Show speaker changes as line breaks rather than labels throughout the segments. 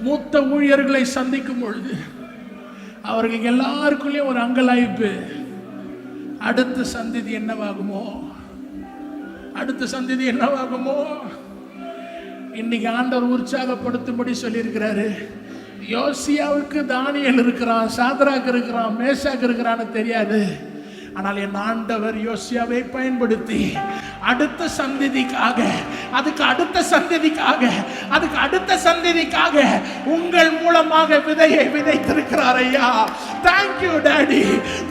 மூத்த ஊழியர்களை சந்திக்கும் பொழுது அவர்கள் எல்லாருக்குள்ளேயும் ஒரு அங்கலாய்ப்பு. அடுத்த சந்ததி என்னவாகுமோ, அடுத்த சந்ததி என்னவாகுமோ. இன்னைக்கு ஆண்டவர் உற்சாகப்படுத்தும்படி சொல்லியிருக்கிறாரு. யோசியாவுக்கு தானியேல் இருக்கிறான், சாத்ராக் இருக்கிறான், மேஷாக் இருக்கிறான்னு தெரியாது. ஆனால் என் ஆண்டவர் யோசியாவை பயன்படுத்தி அடுத்த சந்ததிக்காக, அதுக்கு அடுத்த சந்ததிக்காக, அதுக்கு அடுத்த சந்ததிக்காக உங்கள் மூலமாக விதையை விதைத்திருக்கிறார் ஐயா. Thank you daddy,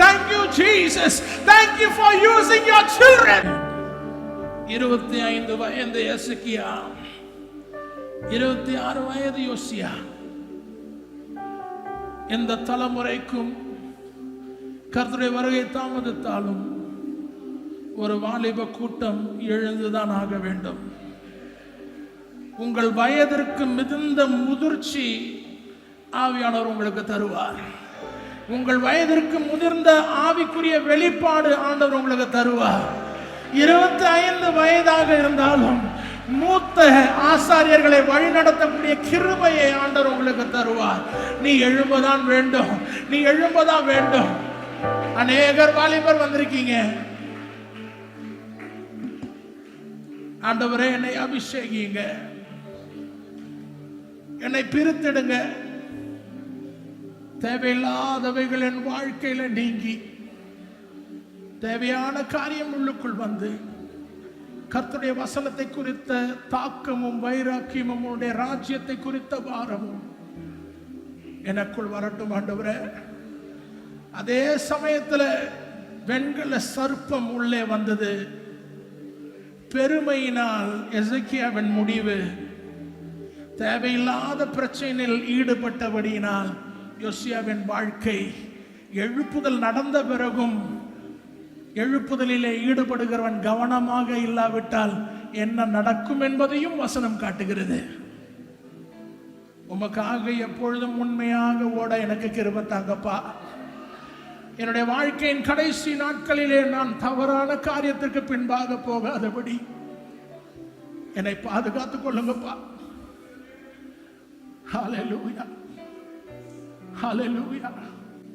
thank you Jesus, thank you for using your children. 25 வயது எசேக்கியா, 26 வயது யோசியா. எந்த தலைமுறைக்கும் கர்த்தருடைய வருகை தாமதித்தாலும் ஒரு வாலிப கூட்டம் எழுந்துதான் ஆக வேண்டும். உங்கள் வயதிற்கு மிகுந்த முதிர்ச்சி ஆவியானவர் உங்களுக்கு தருவார். உங்கள் வயதிற்கு முதிர்ந்த ஆவிக்குரிய வெளிப்பாடு ஆண்டவர் உங்களுக்கு தருவார். 25 வயதாக இருந்தாலும் மூத்த ஆசாரியர்களை வழிநடத்தக்கூடிய கிருபையை ஆண்டவர் உங்களுக்கு தருவார். நீ எழும்பதான் வேண்டும், நீ எழும்பதான் வேண்டும். அநேகர் வாலிபர் வந்திருக்கீங்க. ஆண்டவரே என்னை அபிஷேகிங்க, என்னை பிரித்தெடுங்க. தேவையில்லாதவைகள் என் வாழ்க்கையில நீங்கி தேவையான காரியம் உள்ளுக்குள் வந்து கர்த்தருடைய வசனத்தை குறித்த தாக்கமும் வைராக்கியமும் உன்னுடைய ராஜ்யத்தை குறித்த பாரமும் எனக்குள் வரட்டும் ஆண்டவரே. அதே சமயத்தில் வெண்கல சர்ப்பம் உள்ளே வந்தது. பெருமையினால் எசேக்கியாவின் முடிவு, தேவையில்லாத பிரச்சனையில் ஈடுபட்டபடியினால் யோசியாவின் வாழ்க்கை. எழுப்புதல் நடந்த பிறகும் எழுப்புதலிலே ஈடுபடுகிறவன் கவனமாக இல்லாவிட்டால் என்ன நடக்கும் என்பதையும் வசனம் காட்டுகிறது. உமக்காக எப்பொழுதும் உண்மையாக ஓட எனக்கு கிருபை தாங்கப்பா. என்னுடைய வாழ்க்கையின் கடைசி நாட்களிலே நான் தவறான காரியத்திற்கு பின்பாக போகாதபடி என்னை பாதுகாத்துக் கொள்ளுங்கப்பா. ஹல்லேலூயா, ஹல்லேலூயா.